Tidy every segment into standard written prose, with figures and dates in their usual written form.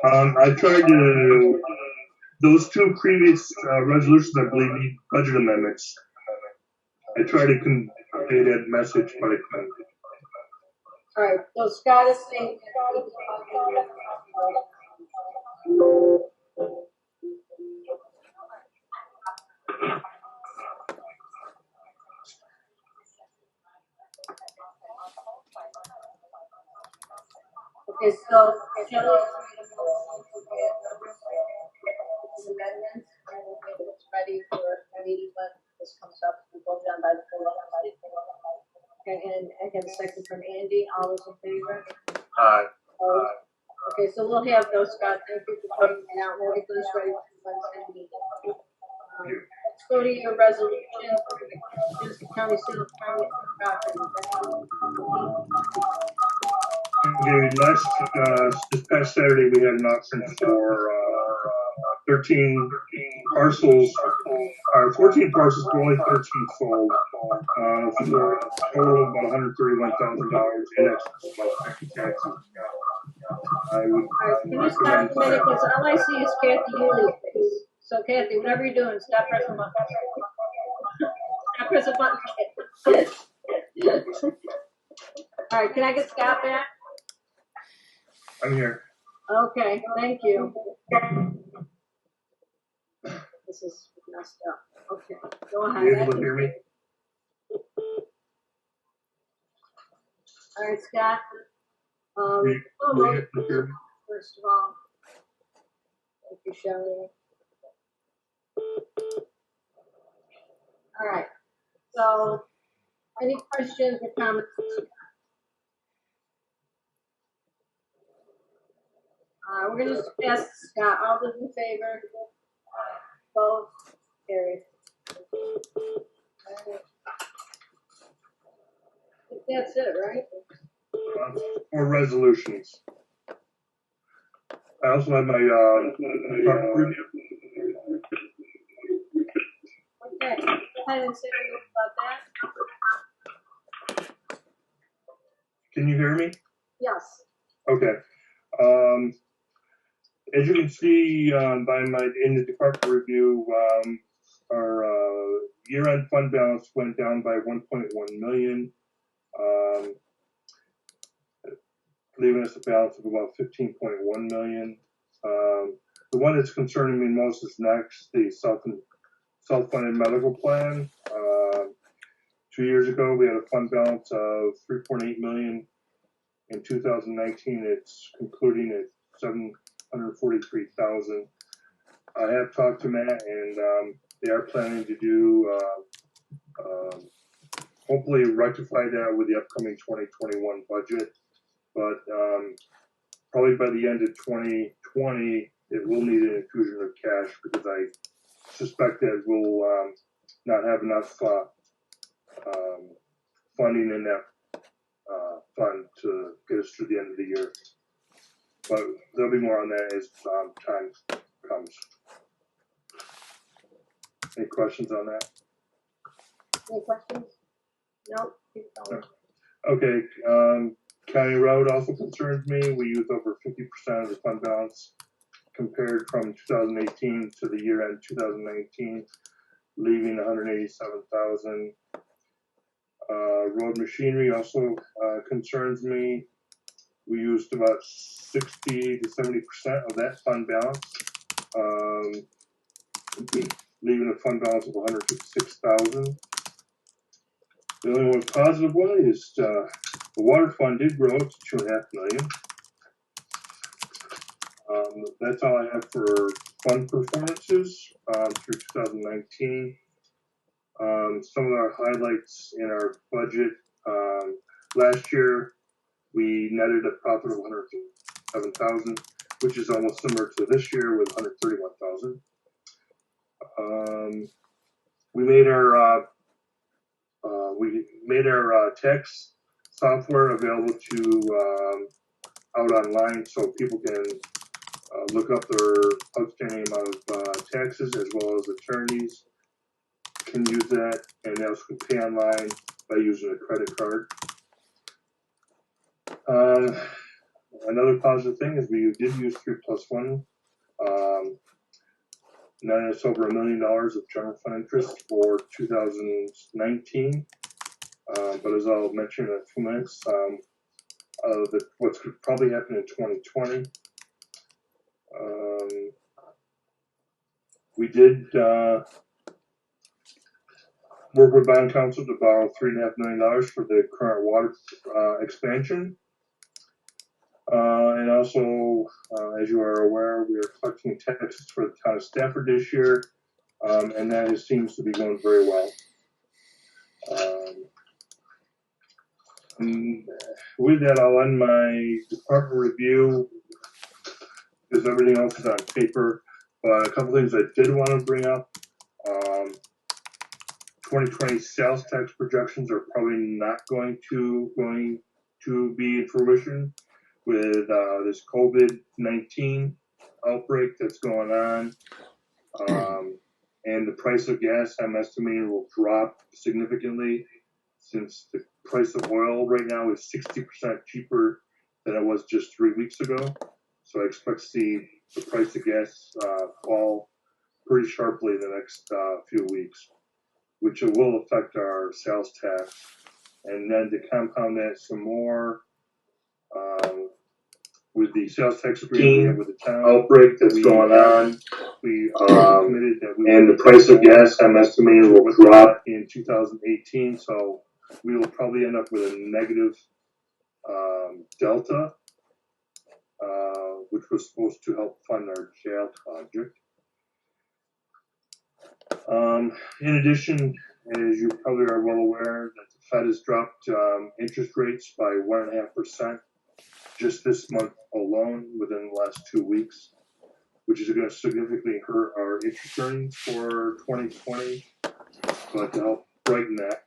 I tried to, those two previous resolutions, I believe, need budget amendments. I tried to convey that message, but I couldn't. All right, so Scott is saying. Okay, so Shelley amendments, and we'll get this ready for a meeting when this comes up. We'll go down by the board. Okay, and again, second from Andy. All those in favor? Aye. Okay, so we'll have those, Scott. Thank you for pointing it out. We'll get those ready for Wednesday meeting. Let's go to your resolution for the Genesee County Civil County property. Okay, this past Saturday we had an auction for 13 parcels, 14 parcels, but only 13 sold, for a total of about $131,000 in excess of after taxes. I would Can you stop a minute, because all I see is Kathy Yuli's face. So Kathy, whatever you're doing, stop pressing buttons. Stop pressing buttons. All right, can I get Scott back? I'm here. Okay, thank you. This is messed up. Okay, go ahead. Are you able to hear me? All right, Scott. First of all, thank you, Shelley. All right. So, any questions or comments? We're going to just ask Scott. All those in favor? Both carried. I think that's it, right? Or resolutions. I also have my review. Okay, go ahead and say about that. Can you hear me? Yes. Okay. As you can see in the department review, our year-end fund balance went down by 1.1 million, leaving us a balance of about 15.1 million. The one that's concerning me most is next, the self-funded medical plan. 2 years ago, we had a fund balance of 3.8 million. In 2019, it's concluding at 743,000. I have talked to Matt, and they are planning to do hopefully rectify that with the upcoming 2021 budget. But probably by the end of 2020, it will need an infusion of cash, because I suspect that we'll not have enough funding in that fund to get us through the end of the year. But there'll be more on that as time comes. Any questions on that? Any questions? No. Okay. County road also concerns me. We used over 50% of the fund balance compared from 2018 to the year end 2019, leaving 187,000. Road machinery also concerns me. We used about 60 to 70% of that fund balance, leaving a fund balance of 156,000. The only one positive one is the water fund did grow to 2.5 million. That's all I have for fund performances through 2019. Some of our highlights in our budget. Last year, we netted a profit of 107,000, which is almost similar to this year with 131,000. We made our tax software available to out online, so people can look up their outstanding amount of taxes, as well as attorneys can use that, and they also can pay online by using a credit card. Another positive thing is we did use 3+1. Now it's over $1 million of general fund interest for 2019. But as I'll mention in a few minutes, what's could probably happen in 2020. We did work with bond council to borrow $3.5 million for the current water expansion. And also, as you are aware, we are collecting taxes for the town of Stafford this year, and that seems to be going very well. With that, I'll end my department review because everything else is on paper. But a couple things I did want to bring up. 2020 sales tax projections are probably not going to be in fruition with this COVID-19 outbreak that's going on. And the price of gas, I'm estimating, will drop significantly since the price of oil right now is 60% cheaper than it was just 3 weeks ago. So I expect to see the price of gas fall pretty sharply in the next few weeks, which will affect our sales tax. And then to compound that some more, with the sales tax agreement with the town outbreak that's going on, we committed that we and the price of gas, I'm estimating, will drop in 2018. So we will probably end up with a negative delta, which was supposed to help fund our jail project. In addition, as you probably are well aware, that the Fed has dropped interest rates by 1.5% just this month alone within the last 2 weeks, which is going to significantly hurt our interest earnings for 2020. But to help brighten that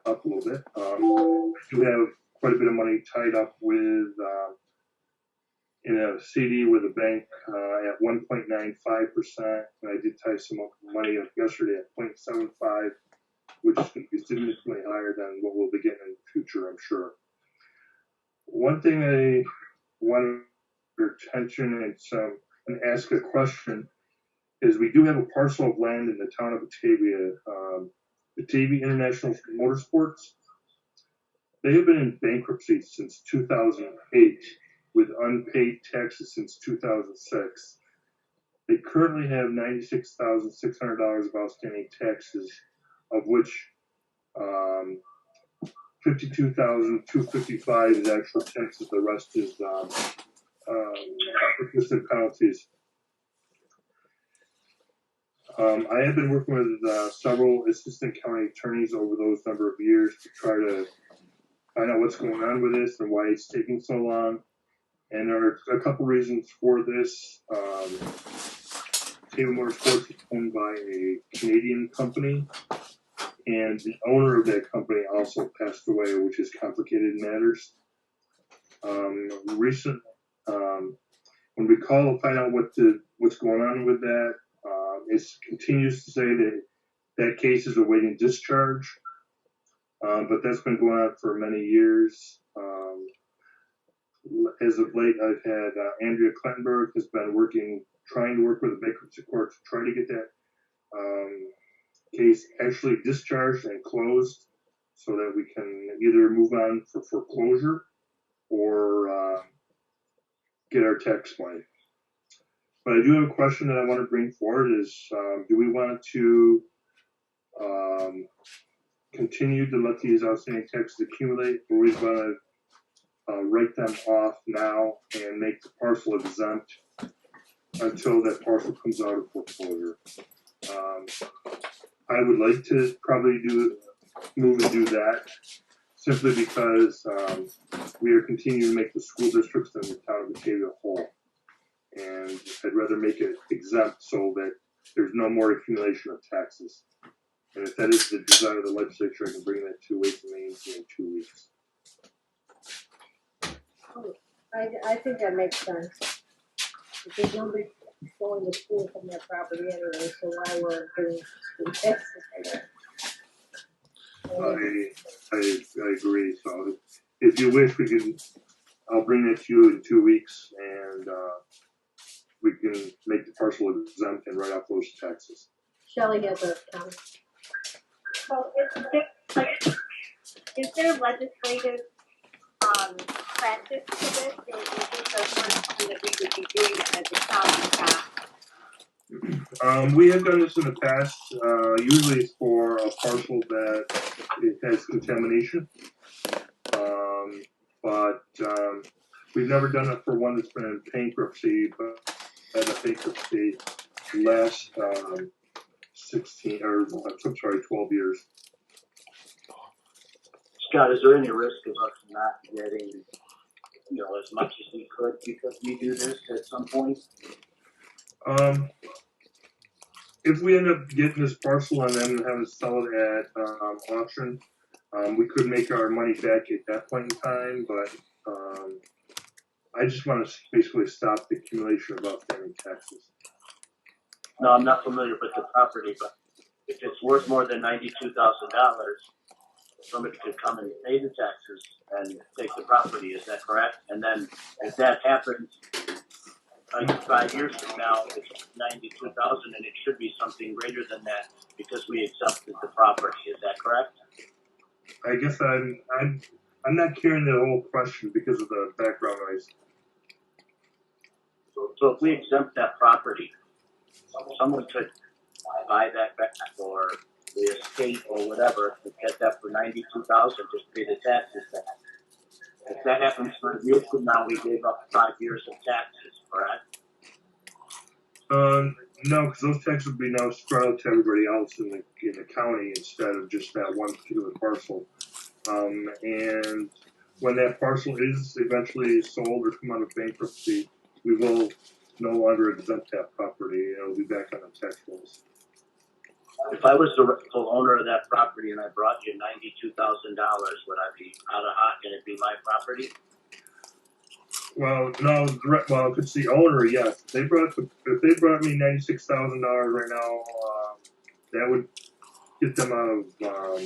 up a little bit, we do have quite a bit of money tied up with in a CD with a bank at 1.95%, and I did tie some money up yesterday at 0.75, which is going to be significantly higher than what we'll be getting in the future, I'm sure. One thing I want your attention and ask a question is we do have a parcel of land in the town of Batavia, Batavia International Motorsports. They have been in bankruptcy since 2008 with unpaid taxes since 2006. They currently have $96,600 of outstanding taxes, of which $52,255 is actual taxes. The rest is implicit penalties. I have been working with several assistant county attorneys over those number of years to try to find out what's going on with this and why it's taking so long. And there are a couple reasons for this. Batavia Motorsports is owned by a Canadian company, and the owner of that company also passed away, which is complicated matters. When we call to find out what's going on with that, it continues to say that that case is awaiting discharge, but that's been going on for many years. As of late, I've had Andrea Klettenberg has been trying to work with the bankruptcy court to try to get that case actually discharged and closed so that we can either move on for foreclosure or get our tax money. But I do have a question that I want to bring forward is, do we want to continue to let these outstanding taxes accumulate, or we want to write them off now and make the parcel exempt until that parcel comes out of foreclosure? I would like to probably move and do that simply because we are continuing to make the school districts and the town of Batavia whole. And I'd rather make it exempt so that there's no more accumulation of taxes. And if that is the desire of the legislature, I can bring that to Ways and Means in 2 weeks. I think that makes sense. Because nobody's going to school from their property anyway, so why we're doing school taxes? I agree. So if you wish, we can I'll bring it to you in 2 weeks, and we can make the parcel exempt and write off those taxes. Shelley has a comment. So is there legislative practice to this? Or is this the first time that we would be doing it as a county, Scott? We have done this in the past, usually for a parcel that it has contamination. But we've never done it for one that's been in bankruptcy, but had a bankruptcy last 12 years. Scott, is there any risk of us not getting, as much as we could because we do this at some point? If we end up getting this parcel and then having to sell it at auction, we could make our money back at that point in time, but I just want to basically stop the accumulation of outstanding taxes. No, I'm not familiar with the property, but if it's worth more than $92,000, somebody could come and pay the taxes and take the property. Is that correct? And then if that happens, 5 years from now, it's 92,000, and it should be something greater than that because we accepted the property. Is that correct? I guess I'm not carrying the whole question because of the background noise. So if we exempt that property, someone could buy that back, or the estate or whatever, to get that for 92,000, just pay the taxes back. If that happens 5 years from now, we gave up 5 years of taxes, correct? No, because those taxes would be now spread out to everybody else in the county instead of just that one particular parcel. And when that parcel is eventually sold or come out of bankruptcy, we will no longer exempt that property. It'll be back on the tax rolls. If I was the rightful owner of that property and I brought you $92,000, would I be out of hock and it'd be my property? Well, no, if it's the owner, yes. If they brought me $96,000 right now, that would get them out of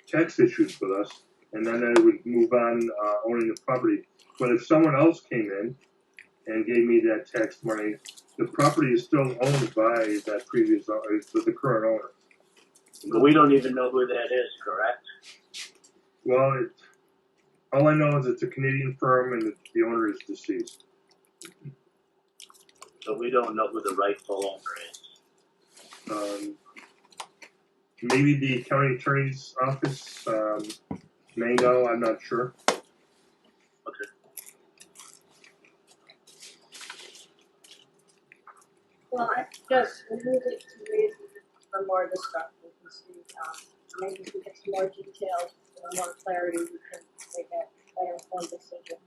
tax issues with us, and then they would move on owning the property. But if someone else came in and gave me that tax money, the property is still owned by that previous owner, the current owner. But we don't even know who that is, correct? Well, all I know is it's a Canadian firm and the owner is deceased. So we don't know who the rightful owner is. Maybe the county attorney's office may know. I'm not sure. Okay. Well, I just move it to raise for more discussion and see, maybe if we get some more details and more clarity, we can make a better informed decision.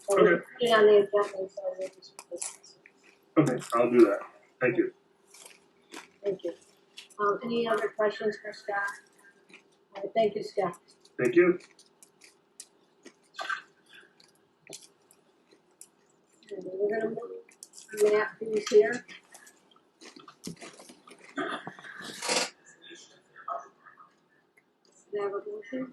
So we Okay. put it on the agenda, so we'll just discuss it. Okay, I'll do that. Thank you. Thank you. Any other questions for Scott? All right, thank you, Scott. Thank you. And we're gonna move Matthew's here. Can I have a motion?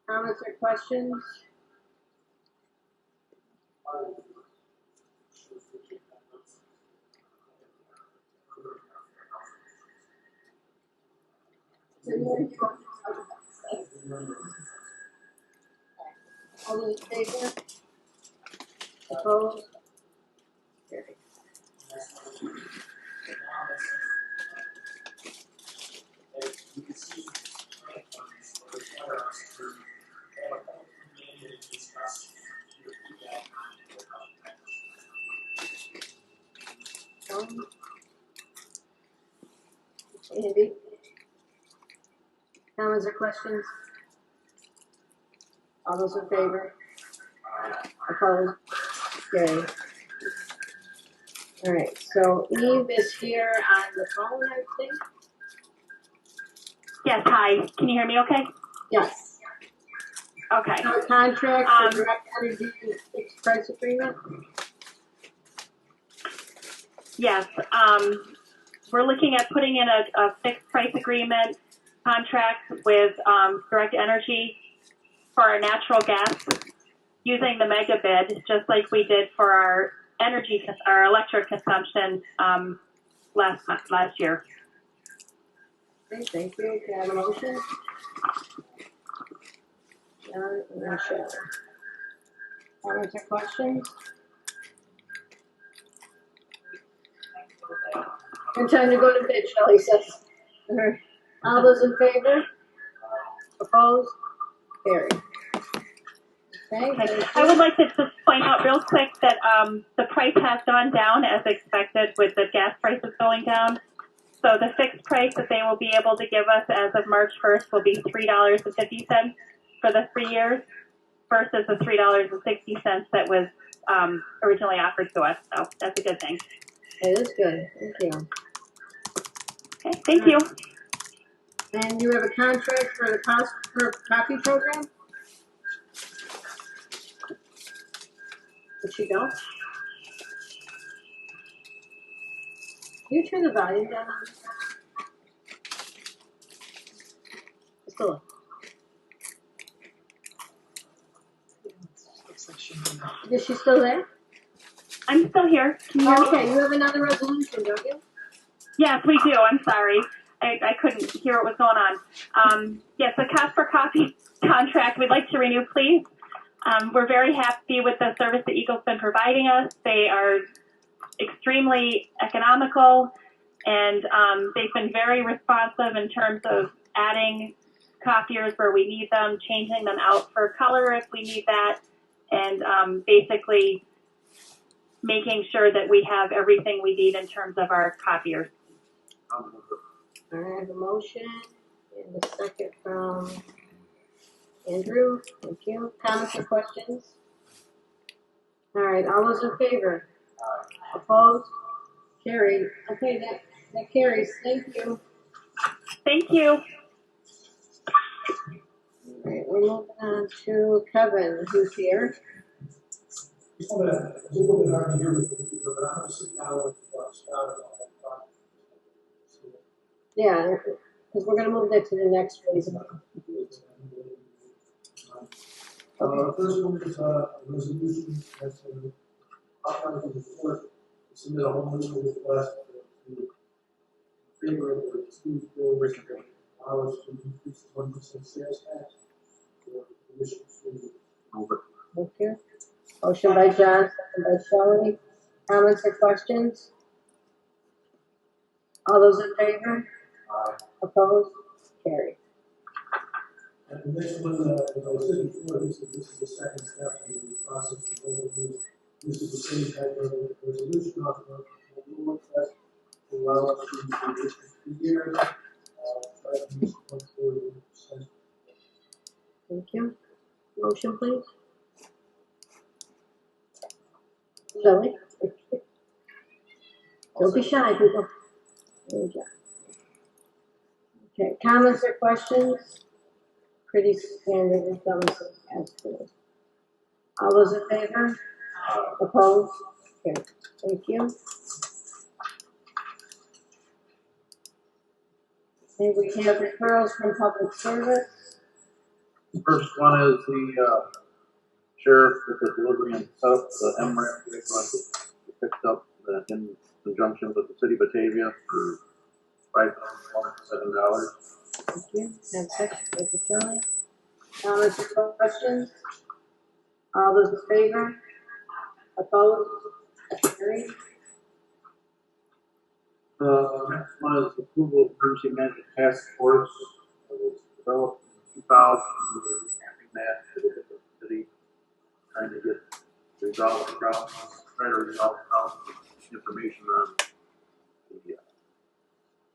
Comments or questions? All those in favor? Opposed? Carried. Andy? Comments or questions? All those in favor? Opposed? Carried. All right, so Eve is here on the phone, I think? Yes, hi. Can you hear me okay? Yes. Okay. No contract for direct energy fixed price agreement? Yes. we're looking at putting in a fixed price agreement contract with Direct Energy for our natural gas using the mega bid, just like we did for our our electric consumption last year. Okay, thank you. Can I have a motion? John and Michelle. Comments or questions? Good time to go to bed, Shelley says. All those in favor? Opposed? Carried. Okay, thank you. I would like to just point out real quick that the price has gone down as expected with the gas prices going down. So the fixed price that they will be able to give us as of March 1st will be $3.50 for the 3 years versus the $3.60 that was originally offered to us. So that's a good thing. It is good. Thank you. Okay, thank you. And you have a contract for the cost per copy program? Did she go? Can you turn the volume down on this? Still. Is she still there? I'm still here. Can you hear me? Okay, you have another resolution, don't you? Yes, we do. I'm sorry. I couldn't hear what was going on. Yes, the cost per copy contract we'd like to renew, please. We're very happy with the service that Eagle's been providing us. They are extremely economical, and they've been very responsive in terms of adding copiers where we need them, changing them out for color if we need that, and basically making sure that we have everything we need in terms of our copiers. All right, I have a motion and a second from Andrew. Thank you. Comments or questions? All right, all those in favor? Opposed? Carried. Okay, that carries. Thank you. Thank you. All right, we're moving on to Kevin, who's here. It's a little bit hard to hear with the speaker, but I'm going to sit down with Scott about that. Yeah, because we're going to move that to the next phase. First one is a resolution that's authorizing the court to submit a home rule request in favor of the school bill restriction allows to increase 1% sales tax for the Michigan State. Thank you. Motion by John, second by Shelley. Comments or questions? All those in favor? Opposed? Carried. And the next one, as I said before, this is the second step in the process of voting. This is the same type of resolution authorizing the rule request to allow us to do this for 2 years. Try to use 1.4%. Thank you. Motion, please. Shelley? Don't be shy, people. There you go. Okay, comments or questions? Pretty standard and thumbs as good. All those in favor? Opposed? Carried. Thank you. Okay, we have referrals from public service. The first one is the sheriff with the delivery and stuff, the MRAP vehicle picked up in conjunction with the city of Batavia for $5,107. Thank you. Have a second. Thank you, Shelley. Comments or questions? All those in favor? Opposed? Carried. Next one is approval of emergency management task force that was developed in 2000. We're having that to the city, trying to resolve the problems with information on the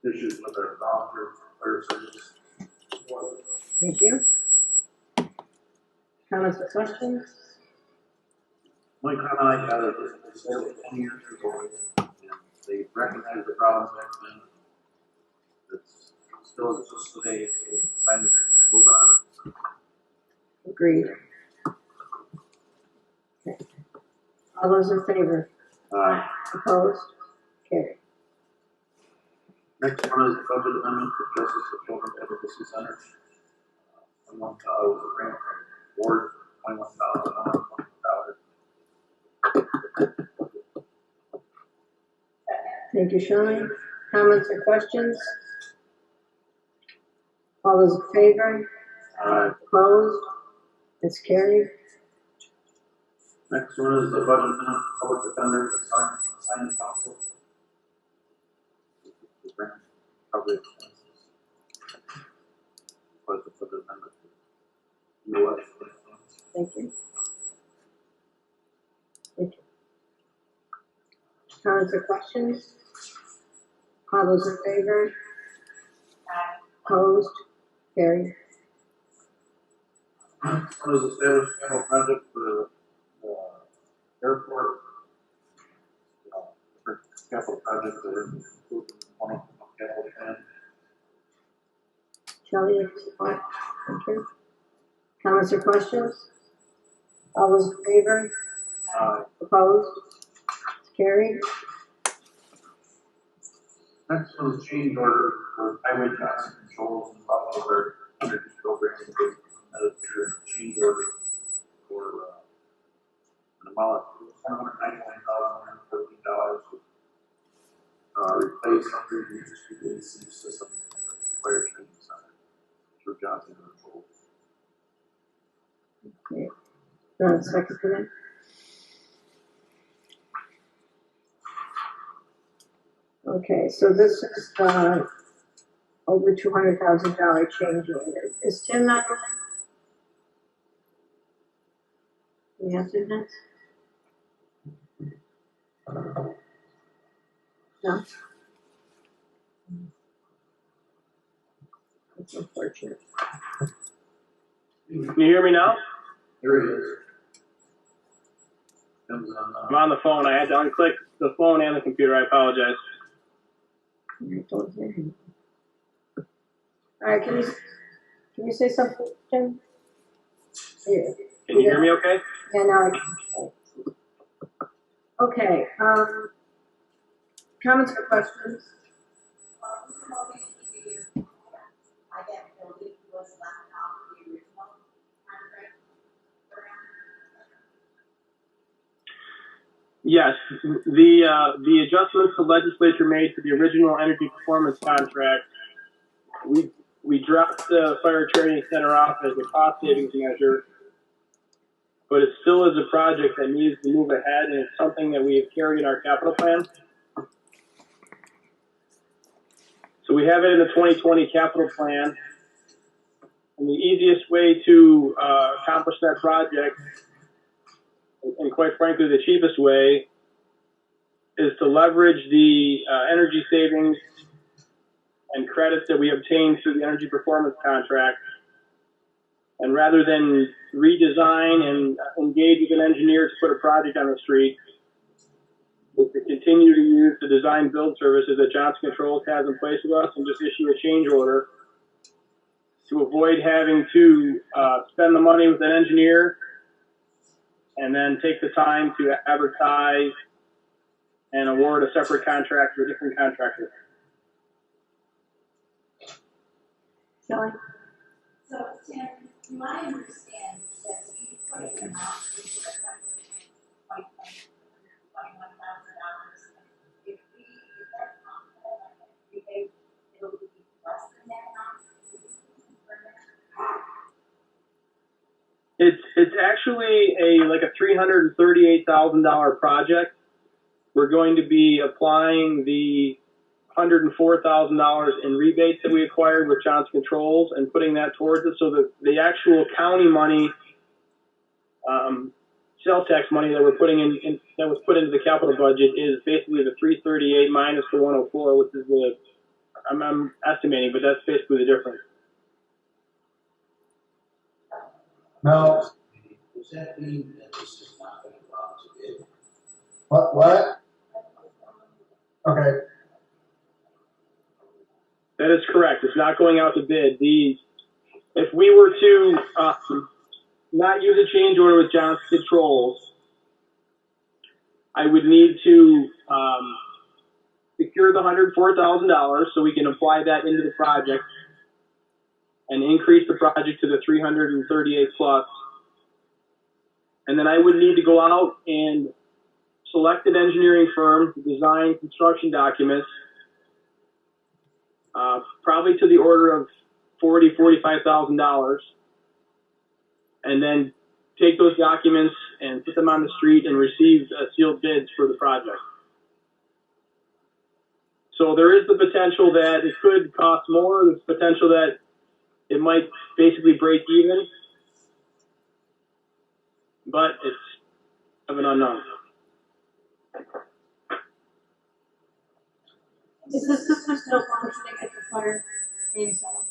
issues with our volunteer fire service. Thank you. Comments or questions? One comment I got is they said it 10 years ago, and they recognize the problems back then. It's still exists today. It's time to move on. Agreed. Okay. All those in favor? Opposed? Carried. Next one is the budget amendment for Justice for Children Advocacy Center. $21,000 was a grant from the board, $21,100. Thank you, Shelley. Comments or questions? All those in favor? Opposed? It's carried. Next one is the budget amendment for public defender assignment council. Grant probably expenses. Was the budget amendment? Thank you. Thank you. Comments or questions? All those in favor? Opposed? Carried. Next one is established capital project for the airport. Capital projects that are included in one of the capital plan. Shelley, support. Thank you. Comments or questions? All those in favor? Opposed? It's carried. Next one is change order for highway traffic controls and other energy programs. Change order for an amount of $791,114 to replace under the Genesee system fire training center through Johnson Controls. Okay. Second for that. Okay, so this is over $200,000 change order. Is Tim not on? Can you answer that? No? That's unfortunate. Can you hear me now? Here he is. I'm on the phone. I had to unclick the phone and the computer. I apologize. I don't hear him. All right, can you say something, Tim? Yeah. Can you hear me okay? Yeah, now I can. Okay, comments or questions? Yes, the adjustments the legislature made to the original energy performance contract, we dropped the fire training center off as a cost savings measure, but it still is a project that needs to move ahead, and it's something that we have carried in our capital plan. So we have it in the 2020 capital plan, and the easiest way to accomplish that project, and quite frankly, the cheapest way, is to leverage the energy savings and credits that we obtained through the energy performance contract. And rather than redesign and engage with an engineer to put a project on the street, we can continue to use the design build services that Johnson Controls has in place with us and just issue a change order to avoid having to spend the money with an engineer and then take the time to advertise and award a separate contract to a different contractor. Shelley? So, Tim, do I understand that you put an amount into the $21,000? If that rebate, it'll be less than that amount? It's actually like a $338,000 project. We're going to be applying the $104,000 in rebates that we acquired with Johnson Controls and putting that towards it, so that the actual county money, sales tax money that we're putting in that was put into the capital budget is basically the 338 minus the 104, which is I'm estimating, but that's basically the difference. Now, Does that mean that this is not going to go out to bid? what? Okay. That is correct. It's not going out to bid. If we were to not use a change order with Johnson Controls, I would need to secure the $104,000 so we can apply that into the project and increase the project to the 338 plus. And then I would need to go out and select an engineering firm to design construction documents, probably to the order of $45,000, and then take those documents and put them on the street and receive sealed bids for the project. So there is the potential that it could cost more. There's potential that it might basically break even, but it's of an unknown. Is the system still functioning at the fire training center?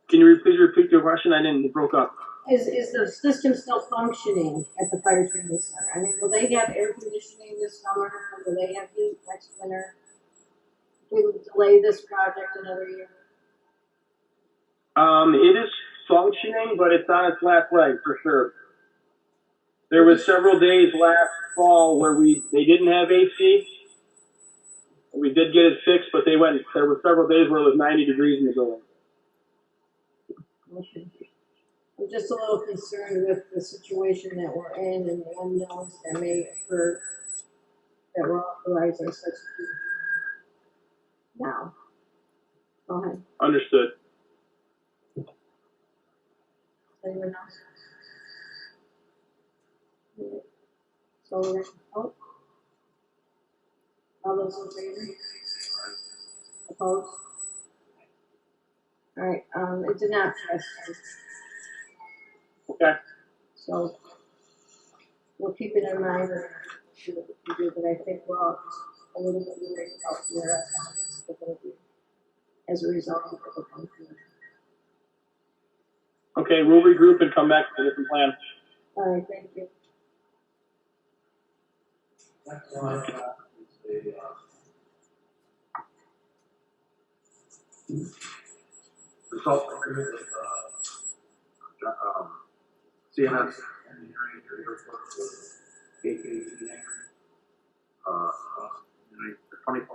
Can you please repeat your question? I didn't, it broke up. Is the system still functioning at the fire training center? I mean, will they have air conditioning this summer? Will they have heat next winter? We would delay this project another year. It is functioning, but it's on its last leg for sure. There was several days last fall where they didn't have AC. We did get it fixed, but there were several days where it was 90 degrees in the building. Okay. I'm just a little concerned with the situation that we're in and the unknowns that may occur that we're authorizing such a thing now. Go ahead. Understood. Anyone else? So we're going to vote. All those in favor? Opposed? All right, it did not pass. Okay. So we'll keep it in mind and see what we can do, but I think we're all just a little bit worried about where our economics are going to be as a result of the function. Okay, we'll regroup and come back to a different plan. All right, thank you. Next one, is a result agreement with, CNS Engineering for airport with AKG, for $24,000.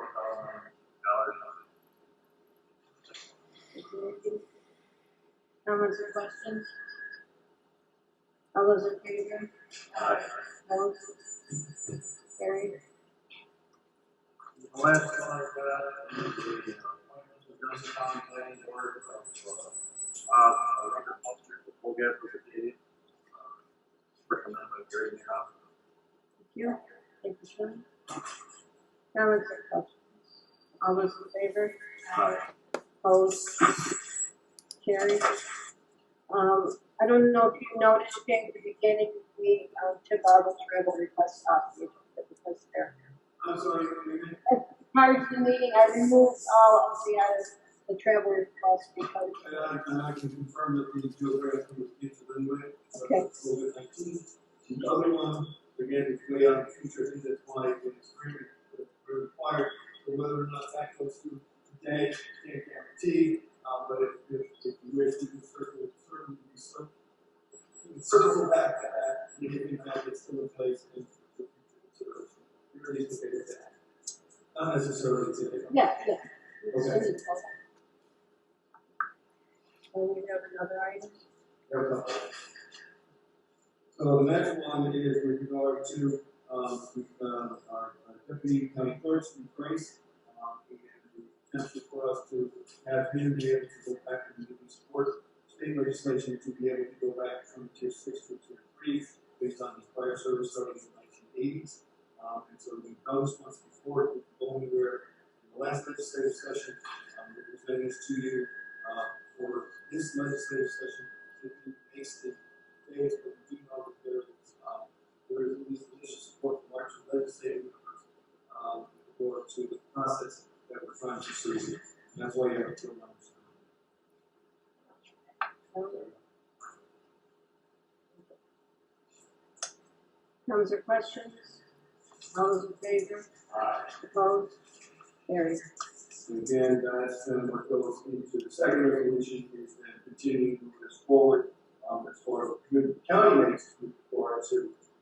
Comments or questions? All those in favor? Aye. Opposed? Carried. The last one I got is the appointment of Genesee County Planning Board of, record officer for full gas for the city. Recommended by Gary Neal. Thank you. Thank you, Sean. Comments or questions? All those in favor? Aye. Opposed? Carried. I don't know if you noticed, Jane, at the beginning, we took all the travel requests off the agenda because they're. I'm sorry, Prior to the meeting, I removed all of the travel requests because. and I can confirm that the geographic was canceled anyway. Okay. COVID-19. The other one, again, it's way out in the future, I think that's why it's we're required, for whether or not that goes through today, can't guarantee, but if you wish, you can certainly circle back to that, and you can have it still in place in the future. You really need to figure that. Not necessarily today. Yeah. Okay. And we have another item. So the next one is with regard to our deputy county clerk's increase, and the potential for us to have him be able to go back and support state legislation to be able to go back from tier 6 to tier 3 based on his prior service starting in the 1980s. And so we've done this once before, we go anywhere in the last legislative session. We presented this to you for this legislative session. It makes the days, but we do know that there is at least initial support from large legislative members to the process that we're trying to pursue. And that's why you have a two numbers. Comments or questions? All those in favor? Opposed? Carried. And again, that's what goes into the second resolution is then continuing to move this forward as far as the county makes for us to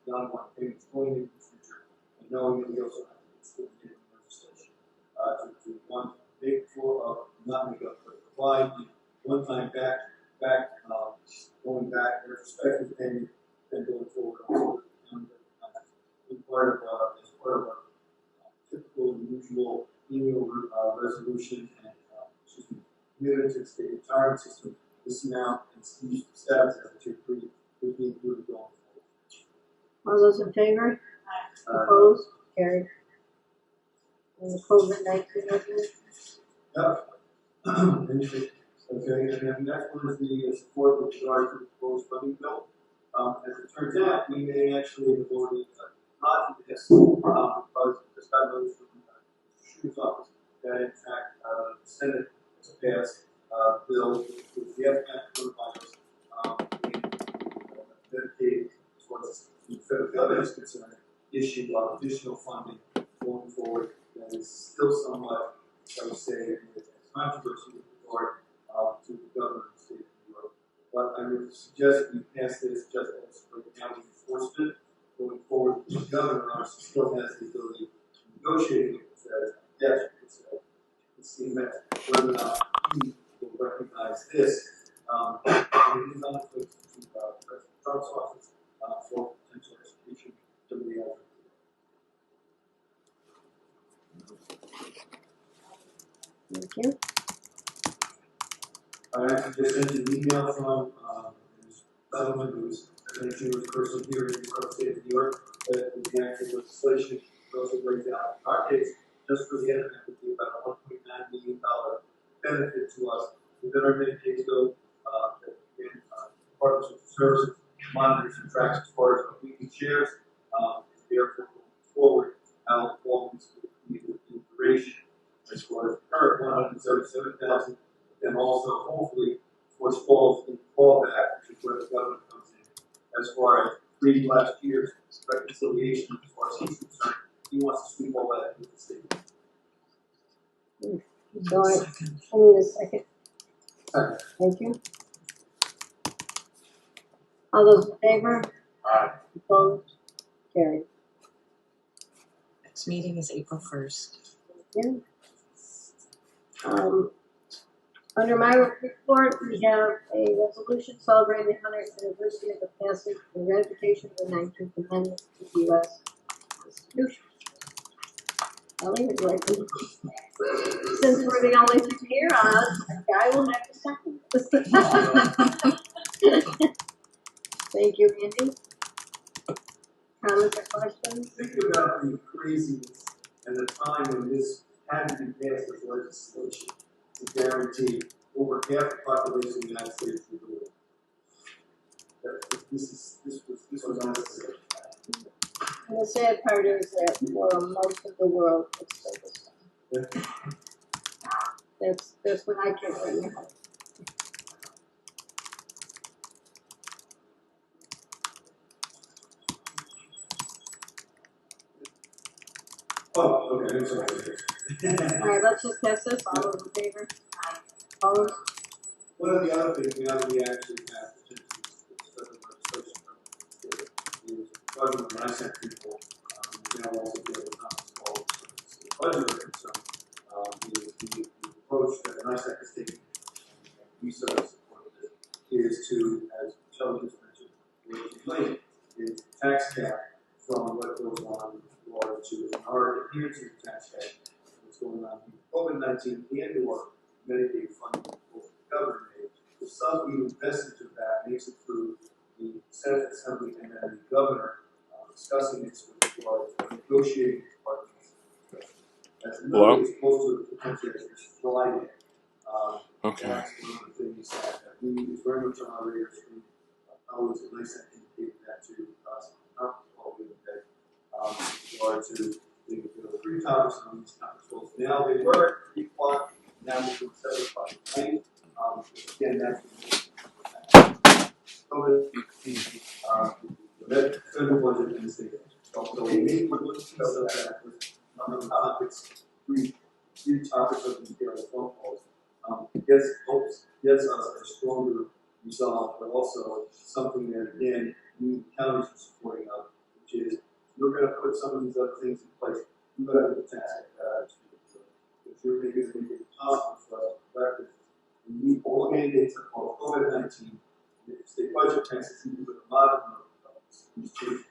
non-one payments going into the future. knowing that we also have to put in legislation, to one, make for, not make up, but provide the one-time going back, retrospective payment, and going forward also. As part of our typical and usual annual resolution and committed to the state retirement system, this amount and status as a tier 3 would be included going forward. All those in favor? Opposed? Carried. And the COVID-19 resolution? Yep. Okay, and then next one is the support with regard to the proposed funding bill. As it turns out, we may actually have already not this because just got notice from the Shoe's office that in fact the Senate has passed a bill with the FMAP coronavirus dedicated towards the federal government is concerned, issue of additional funding going forward that is still somewhat, I would say, controversy with regard to the government of the state of New York. But I would suggest we pass this just as for the county enforcement. Going forward, the governor obviously still has the ability to negotiate with the Fed. It's the event whether or not he will recognize this. And it is on the place to President Trump's office for potential execution to the other. Thank you. I actually just sent an email from someone who's an Jewish person here in the state of New York that the actual legislation also brings out our case just for the internet would be about a $1.9 million benefit to us. Within our Medicaid bill, Department of Services monitors and tracks as far as our weekly shares, and therefore moving forward, how long this will be the duration as far as current 177,000. And also, hopefully, what's called the fallback, which is where the government comes in. As far as last year's reconciliation, as far as he's concerned, he wants to sweep all that into the state. So I need a second. Thank you. All those in favor? Aye. Opposed? Carried. Next meeting is April 1st. Thank you. Under my report, we have a resolution celebrating the 100th anniversary of the passage and ratification of the 19th Amendment to the U.S. Constitution. Ellie, would you like to? Since we're the only two here, I will have a second. Thank you, Andy. Comments or questions? Think about the craziness and the time when this had to be passed as legislation to guarantee over half the population of the United States to do it. This was unnecessary. And the sad part is that for most of the world, it's still the same. That's what I can remember. Oh, okay, I'm sorry. All right, let's just pass this. All those in favor? Opposed? One of the other things now that we actually have, which is the government when I sent people, now also be able to conference call the budget concern. The approach that NISAC is taking, we sort of supported it, is to, as Shelley just mentioned, what explained, is tax cap from what goes on with regard to our adherence to the tax cap, what's going on with COVID-19 and or Medicaid funding for the government aid. The sum we invested to that makes it through the Senate Assembly and then the governor discussing this with regard to negotiating with partners. As another is supposed to potentially slide it. Okay. That's one of the things that we is very much on our radar screen. Always a nice that indicated that to us. Not all we that with regard to the 3 topics on these conference calls. Now they were at 3 o'clock. Now we can 7 o'clock at night. Again, that's the federal budget in the state. So we may put that with other topics, three topics of the phone calls. Gets us a stronger resolve, but also something that again we counties are supporting of, which is you're gonna put some of these other things in place, you gotta have the tax. If you're gonna make it possible for us to practice, we need all mandates of COVID-19. If state budget passes, you put a lot of these changes.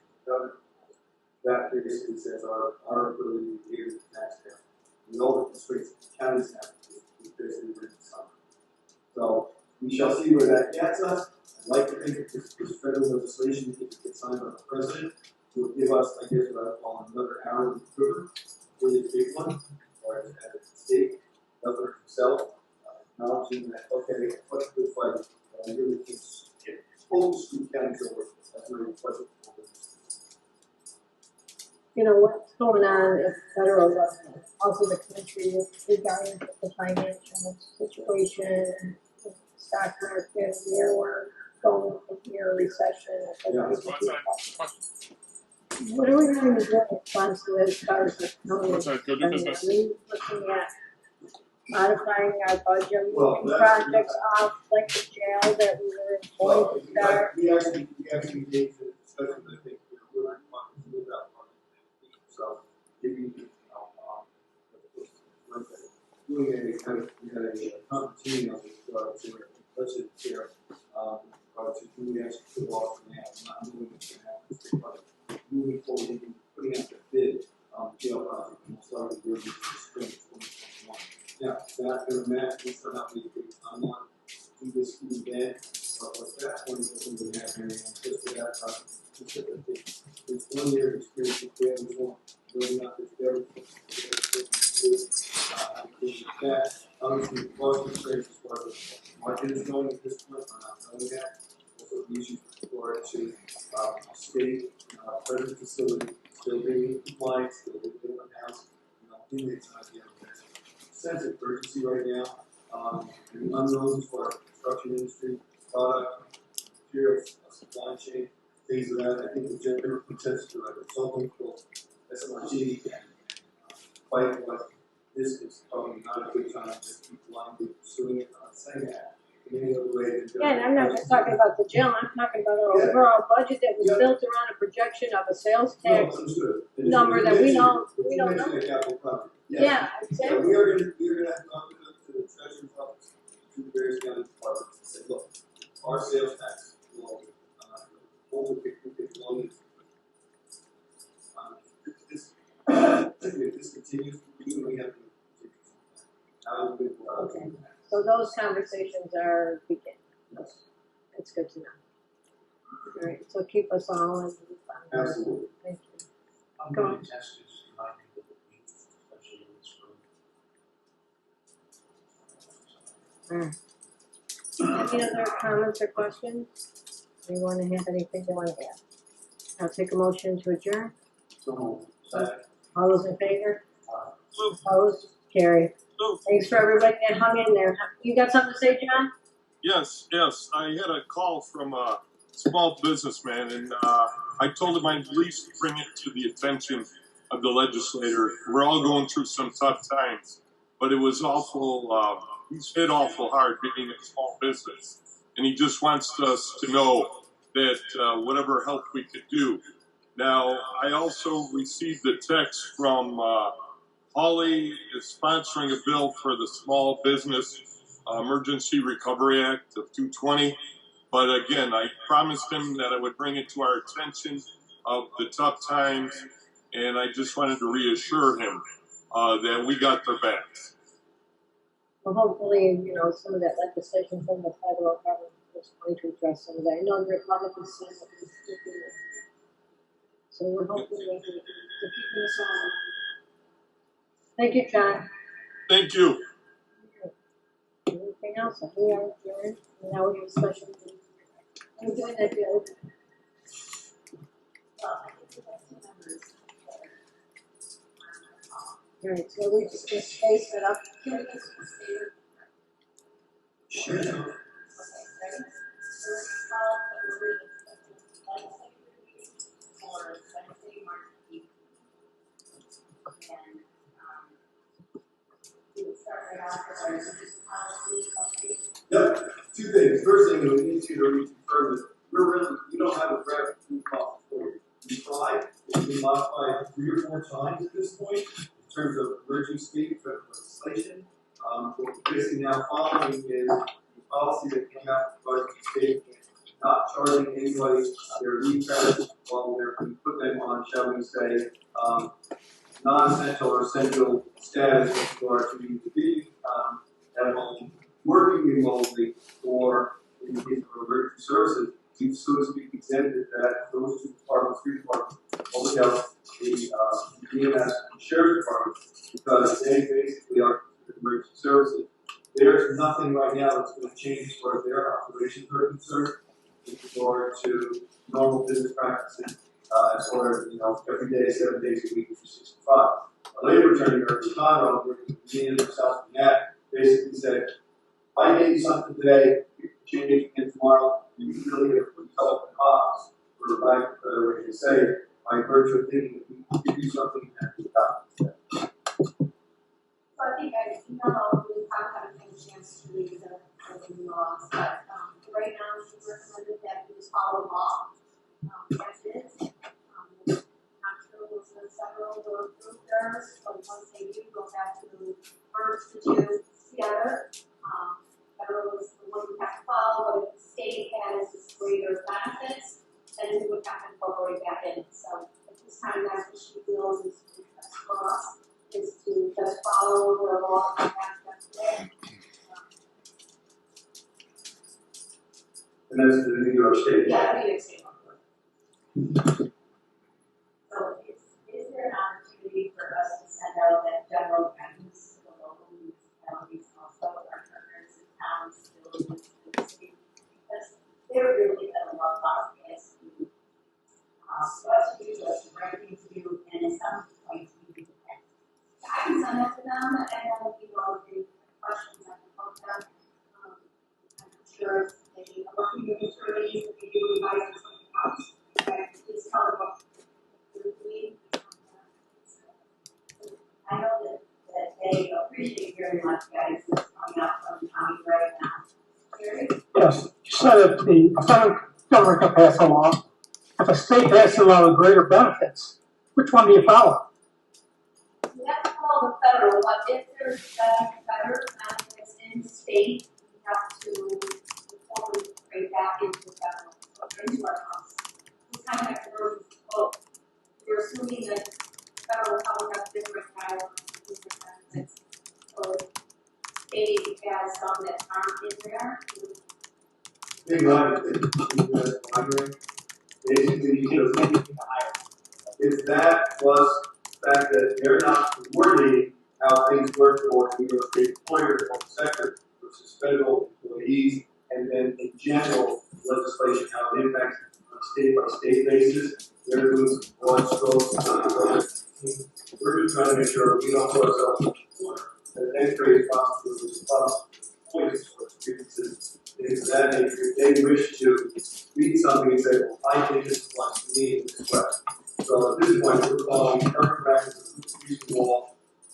That basically says our ability to pay the taxpayer. We know the constraints the counties have to basically bring this up. So we shall see where that gets us. I'd like to think that this federal legislation, if it gets signed by the president, will give us, I guess, what I call another arrow in the quiver, really big one, or as a state governor himself, acknowledging that, okay, what's the good fight? I really can't pull the school counties over. That's really the budget. You know, what's going on at the federal level, also the country regarding the financial situation, the stock market, where we're going from here, recession. What are we going to do in response to this? As far as the county? Are we looking at modifying our budget, moving projects off, like the jail that we were going to start? We actually engaged in discussion, I think, we're not talking about so, if you, doing a kind of, we had a competition of this, let's say, here, to do we actually put off now, not moving it to happen, but moving forward, putting out the bid, jail project, and we'll start the year with the spring of 2021. Now, that going to match, we start out with a big timeline, do this event, but with that one, what we would have here, just for that project, it's 1 year experience with families one, building up this everything. That, obviously, the cost constraints as far as the market is going at this point, we're not knowing that. Also, the issue for it to state, present facility, still being in compliance, still being in the house, inmates not getting this sense of urgency right now. And the unknowns as far as the construction industry, product, materials, supply chain, things of that. I think the general consensus for like consulting for SMRG and fight what this is probably not a good time to keep blindly pursuing it. I'm not saying that in any other way. Yeah, and I'm not just talking about the jail, I'm talking about our overall budget that was built around a projection of a sales tax number that we don't know. Yeah, exactly. We are going to have to come to the treasurer's office, to the various county departments, and say, look, our sales tax will over 50 million. If this continues, we have to. Okay. So those conversations are beginning. Yes. That's good to know. All right. So keep us all in the loop on that. Absolutely. Thank you. I'm Go going on. to test this, remind me of the week, especially in this room. All right. Any other comments or questions? Anyone have anything they want to add? I'll take a motion to adjourn. So, All those in favor? Opposed? Carried. Thanks for everybody that hung in there. You got something to say, John? Yes. I had a call from a small businessman, and I told him I'd at least bring it to the attention of the legislator. We're all going through some tough times, but it was awful. He's hit awful hard being a small business, and he just wants us to know that whatever help we could do. Now, I also received a text from Holly is sponsoring a bill for the Small Business Emergency Recovery Act of 220. But again, I promised him that I would bring it to our attention of the tough times, and I just wanted to reassure him that we got their backs. Well, hopefully, some of that legislation from the federal government is going to address some of that. I know the Republicans say that it's keeping it. So we're hoping to keep this on. Thank you, John. Thank you. Anything else? We are adjourned. Now we have a special meeting. We're doing that, Bill. All right, so we just space it up. Sure. Yep, two things. First thing, we need to reconfirm that we don't have a draft food policy. We tried, It's been modified 3 or 4 times at this point in terms of emergency federal legislation. What we're basically now following is the policy that came out from the state, not charging anybody their leave credits while they're we put them on, shall we say, non-essential or essential status with regard to being at home, working remotely, or in the case of emergency services, we've so to speak exempted that those 2 departments, 3 departments, public health, the EMS and sheriff's department, because they basically are emergency services. There's nothing right now that's going to change as far as their operations are concerned with regard to normal business practices as far as, every day, 7 days a week, 365. A labor attorney or a Chicago, working with me in South Net, basically said, I gave you something today, you can change it again tomorrow, and you really have put yourself in cause for a lack of a better way to say it, by virtue of thinking that we can give you something and we got it. So I think we haven't had a chance to read the new laws, but right now it's recommended that we just follow the law as is. Not sure what's the several or group there, but once they do go back to first to do together, federal is the one we have to follow, but if the state has just greater benefits, then we would have to incorporate that in. So at this time, that's what she feels is best for us, is to just follow the law and have today. And that's the New York State. Yeah, New York State. So is there an opportunity for us to send out that general guidance to the local municipalities, also our partners in towns, villages, and cities? Because they're really at a lot of us to us to do, us to write things to do, and at some point we do that. I can send that to them, and then the questions I can help them. I'm sure they are working with attorneys, if they do revise something else, right? Please tell them what they're doing. I know that they appreciate very much, guys, what's coming out from the county right now. Jerry? Yes, you said if the federal government can pass a law, if a state passes a law with greater benefits, which one do you follow? We have to follow the federal, but if there's better benefits in the state, we have to incorporate back into the federal, or into our costs. We kind of have to go with both. We're assuming that federal probably have different guidelines, different benefits. So state has some that aren't in there. Big line basically because it's that plus the fact that they're not coordinating how things work for New York State employers in the sector versus federal employees, and then in general legislation, how it impacts on a state by state basis. They're doing some broad strokes. We're just trying to make sure we don't put ourselves in the corner. That then creates possibilities points for experiences. Things of that nature. If they wish to read something and say, well, I think this applies to me in this way. So at this point, we're following current practice of the distribution law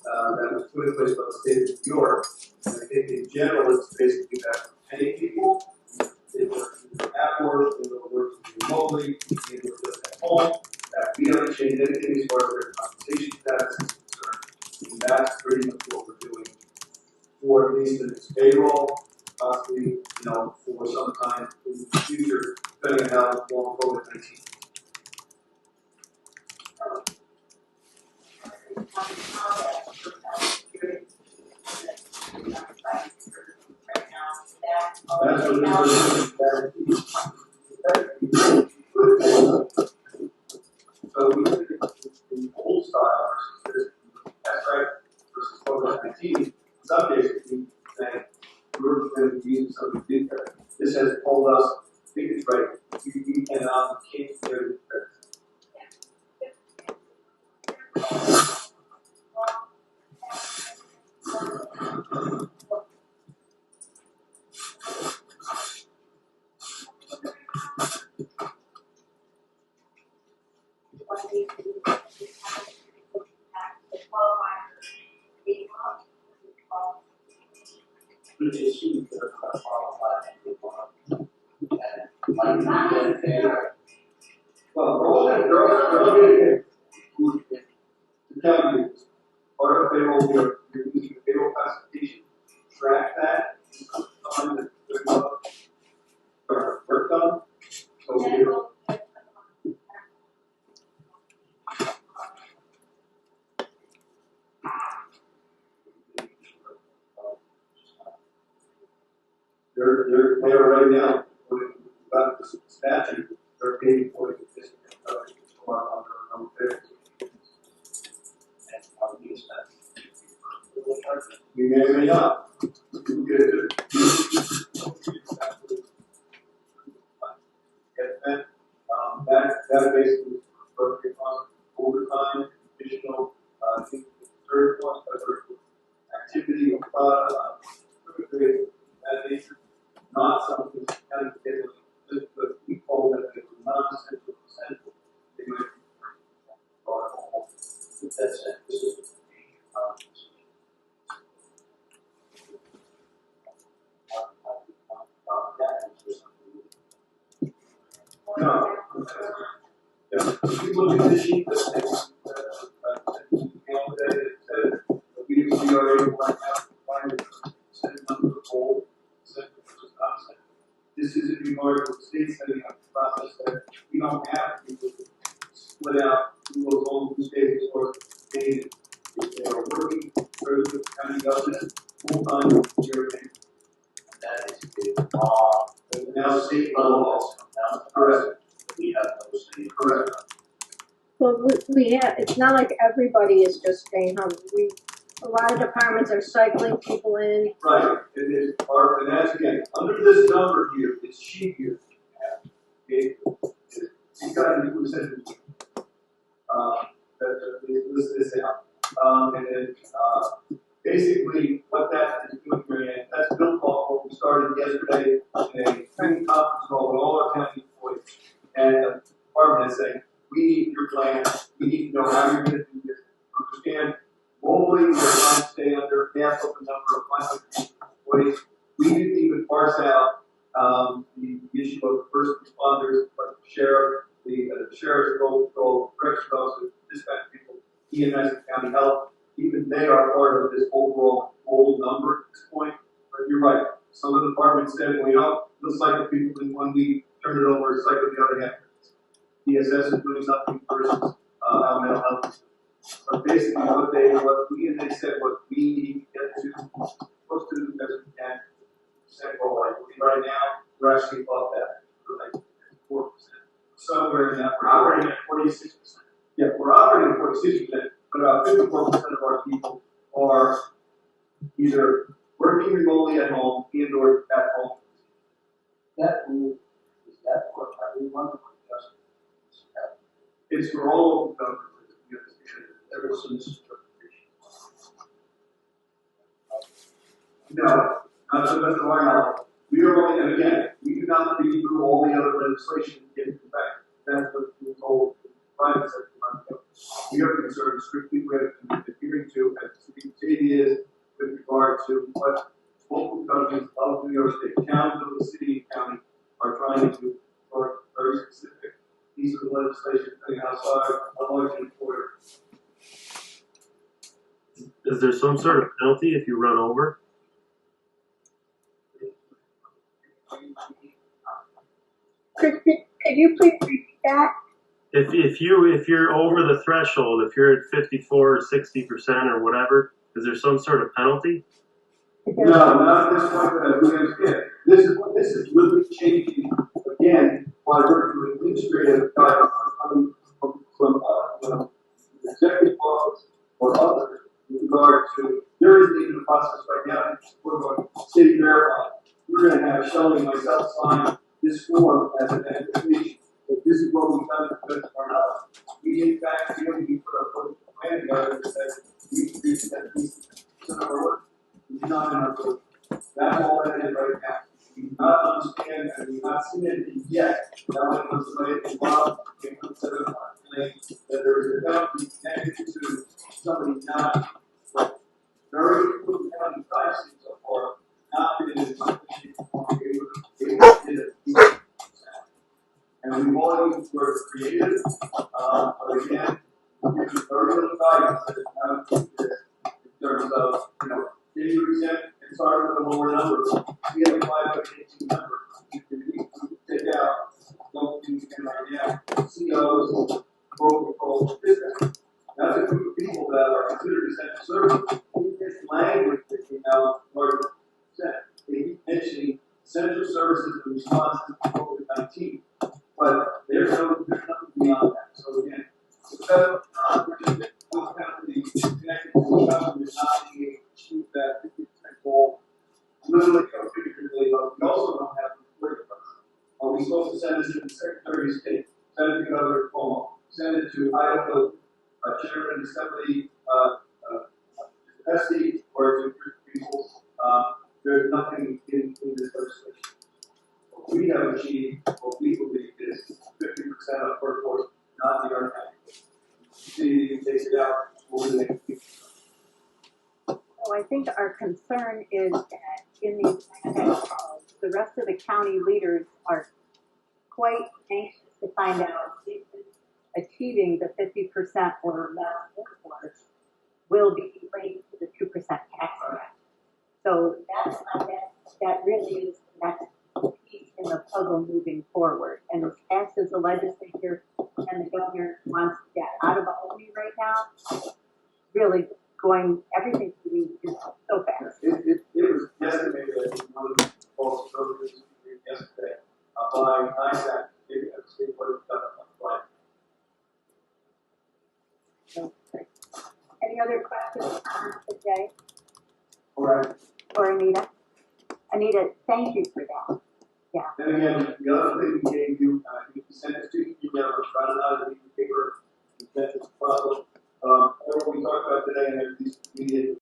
that was put in place by the state of New York. And I think in general, it's basically that many people, they work at work, they work remotely, they work just at home, that we haven't changed anything as far as their compensation status is concerned. And that's pretty much what we're doing for at least in this payroll, possibly, for some time in the future, depending on how long COVID-19. That's what so we look at the old style versus that's right versus COVID-19. In some cases, we say we're going to use something different. This has told us, I think it's right, we cannot, we can't do it. Well, they're all getting county is part of payroll, you're using payroll classification, track that, time that work done. So you're they are right now, about the statute, they're paying for it. We may or may not. That basically is appropriate on overtime, additional, third one, activity of that nature, not something that kind of get just the people that they were not essential, they might be that's it. No. Yeah. If you look at the sheet that we are able right now to find a set number of goals, set versus concept. This is in regard to the state setting up the process that we don't have people split out who goes on who stays or they are working for the county government full time everything. That is the now state level also. Now, correct. We have those things. Correct. Well, we have, it's not like everybody is just staying home. A lot of departments are cycling people in. Right, it is, and that's again, under this number here, this sheet here, okay, you got to do percentage. List this out. And then, basically, what that is doing, Marianne, that's built off what we started yesterday in a training conference call with all our county employees. And the department is saying, we need your plan, we need to know how you're going to do this, understand. Globally, we're trying to stay under half of the number of 500 employees. We didn't even parse out the issue of first responders, like the sheriff, the sheriff's patrol, corrections officers, dispatch people, EMS, and county health. Even they are part of this overall whole number at this point. But you're right. Some of the departments said, well, you know, we'll cycle people in 1 week, turn it over, cycle the other half. DSS is doing something versus our mental health. But basically, what they said was we need to get to close to as we can. Well, like right now, we're actually above that. We're like 4%. Somewhere in that, we're operating at 46%. Yeah, we're operating at 46%, but about 54% of our people are either working remotely at home and or at home. That rule is that for everyone or just it's for all of the government. Ever since no, not to the best of our knowledge. We are only, and again, we do not read through all the other legislation to get into effect. That's what we're told in the private sector. We are concerned strictly with adhering to, as the city is, with regard to what local governments of New York State, towns of the city and county are trying to do, or very specific. These are the legislation coming outside of large employer. Is there some sort of penalty if you run over? Could you please repeat that? If you're over the threshold, if you're at 54 or 60% or whatever, is there some sort of penalty? No, not at this point, but we understand. This is really changing again by virtue of administrative guidance coming from executive office or others with regard to there is even a process right now. We're going to city verify. We're going to have Shelley and myself sign this form as an application. But this is what we've done to the best of our knowledge. We in fact feel we put a plan together that says we can do that piece of our work. It's not in our book. That's all that is right now. We do not understand and we have not seen anything yet. Now when it comes to my involved, it comes to the claim that there is a penalty connected to somebody not very little county pricing so far, not been in a and we've all used the word creative, but again, we're very little guidance in terms of, 80%, and start with a lower number. We have a 518 number. You can take out, don't do anything right now, COs, road control, business. That's a group of people that are considered essential services. In this language that came out, they keep mentioning essential services in response to COVID-19. But there's nothing beyond that. So again, the federal penalty connected to the government not being able to achieve that 50% goal, literally or figuratively, but we also don't have to worry about it. Are we supposed to send this to the Secretary of State, send it to Governor Cuomo, send it to Idaho Chairman Assembly Genesee, or to people? There's nothing in this legislation. What we have achieved, what we believe is 50% of workforce, not the Earth. See, you can take it out over the next few. So I think our concern is that in these the rest of the county leaders are quite anxious to find out if achieving the 50% or less workforce will be related to the 2% tax rate. So that really is the next piece in the puzzle moving forward. And as fast as the legislature and the governor wants to get out of Albany right now, really everything to me is so fast. It was estimated that one of the false services yesterday by NISAC, state board of government. Okay. Any other questions for Jay All right. or Anita? Anita, thank you for that. Yeah. And again, the other thing we gave you, you sent it to you, try it out in the paper, that's the problem. Whatever we talked about today, and these media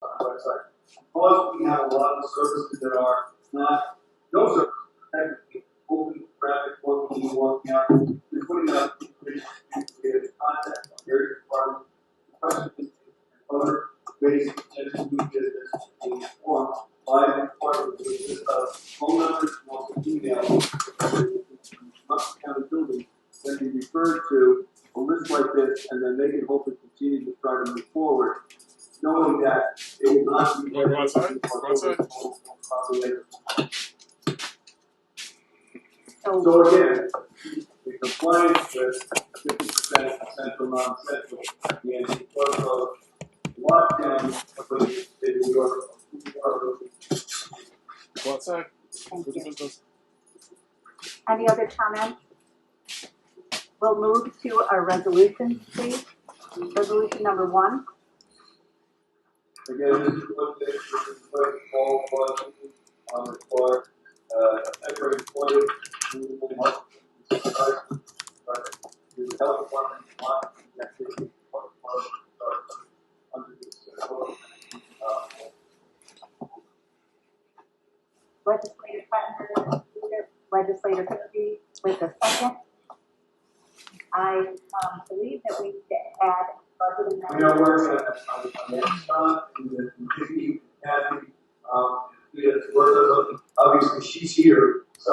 on the website. Because we have a lot of services that are not, no services, technically, open traffic, walking out, we're putting out information to contact on various departments, questions, and other ways to do business in form by the department, which is phone numbers and also email. Accountability can be referred to a list like this, and then they can hopefully continue to try to move forward, knowing that it will not be. Go outside. So again, the compliance with 50% central, non-central, the anti-close lockdown for the state of New York. Go outside. Thank you. Any other comments? We'll move to our resolution, please. Resolution number 1. Again, this is what this is all was on the floor. Temporary employment, the health department, under this Legislator Christie with a second. I believe that we need to add budget we are amendment. working on that Sean and the Kathy, obviously she's here, so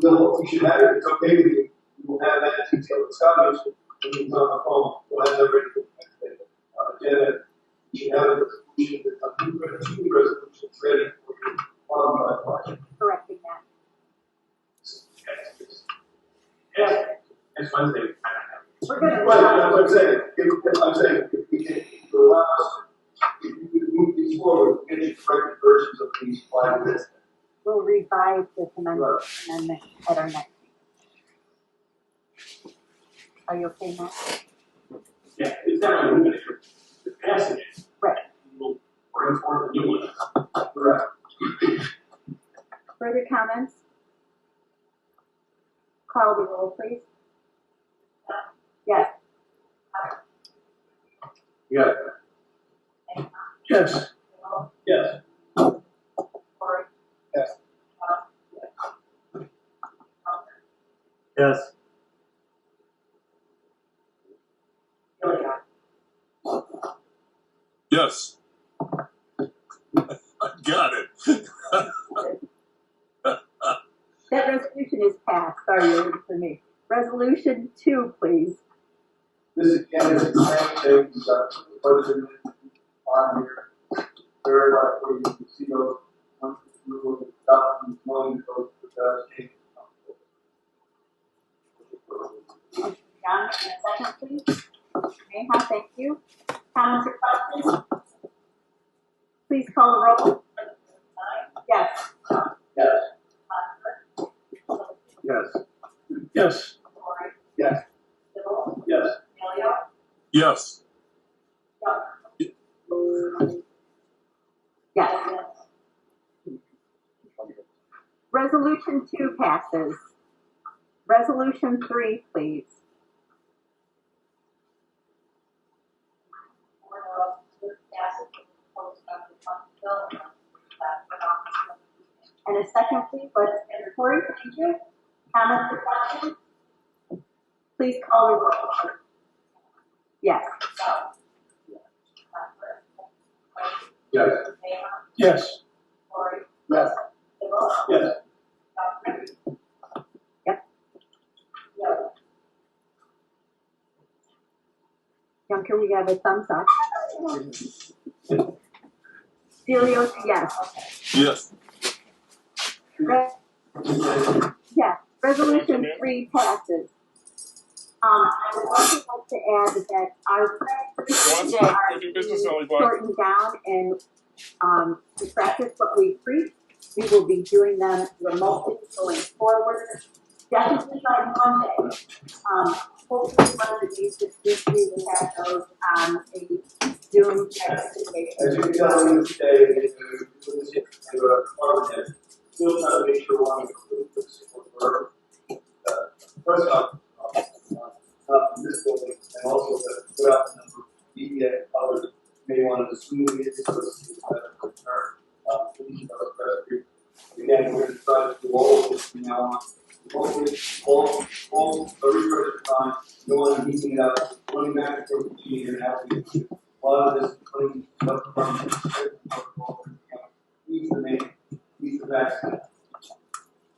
we should have it. It's okay with you. We will have that detailed discussion when he's on the phone. We'll have that ready for the next day. Janet, you should have a two resolutions ready for you on my project. Correcting that. Yes. Next Wednesday. We're going to. Right, that's what I'm saying. I'm saying, if we can allow us, if you could move these forward, get you corrected versions of these five lists. We'll revise this amendment at our next meeting. Are you okay, Matt? Yeah, it's definitely moving it. It's passing it. Right. We'll bring forth a new one. Correct. Further comments? Call the roll, please. Yes. Yeah. Yes. Yes. Yes. Yes. Yes. I got it. That resolution is passed. Sorry, you heard for me. Resolution 2, please. This again is the same thing, we've got the president on here, verify where you can see those, documents, knowing that those, came. John, a second, please. Mayha, thank you. Comments or questions? Please call the roll. Yes. Yes. Yes. Yes. Yes. Yes. Yes. Yes. Resolution 2 passes. Resolution 3, please. And a second, please. Corey, thank you. Comments or questions? Please call the roll. Yes. Yes. Yes. Yes. Yes. Yep. Junker, we have a thumbs up. Stelios, yes. Yes. Yes. Resolution 3 passes. I would also like to add that our practices are shortened down and to practice what we preach. We will be doing them remotely going forward. Definitely by Monday. Hopefully one of the days this week we will have those on a Zoom presentation. As you can tell me today, still trying to make sure one include this work. First off, this building, and also that throughout the number of media and others may want to smooth it so it's a better return. Again, we're going to try to do all of this from now on. All every further time, no one meeting it up, running back to the G and having a lot of this putting stuff from needs to make needs to vaccine.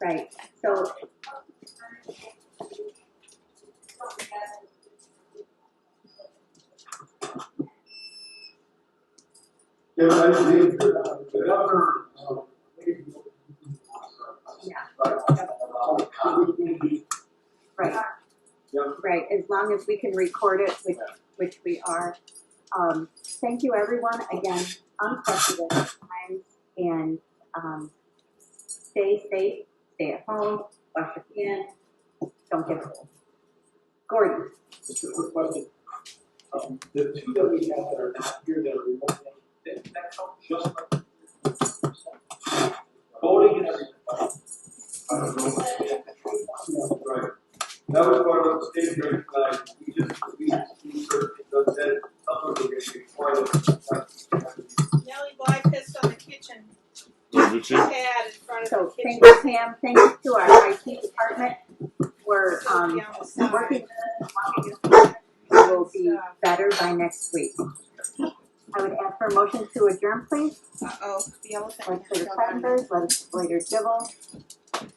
Right. So Yeah, but I believe the governor, right. Right. As long as we can record it, which we are. Thank you, everyone. Again, unprecedented times, and stay safe, stay at home, wash your hands, don't get cold. Gordon. Just a quick question. The two that we have that are not here that are remote, that help just like voting and everything. Right. That was part of the state hearing tonight. We said some of the Nellie Bly pissed on the kitchen pad in front of So the kitchen. thank you, Pam. Thank you to our IT department. We're working with us. We will be better by next week. I would ask for a motion to adjourn, please. The elephant. Legislator Sanders, Legislator Dibble.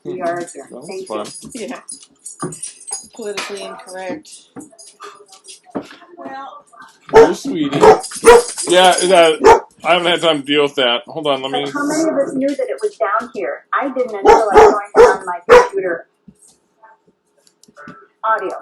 We are adjourned. Thank you. Yeah. Politically incorrect. Well. Oh, sweetie. Yeah, I haven't had time to deal with that. Hold on, let me. How many of us knew that it was down here? I didn't until I joined on my computer. Audio.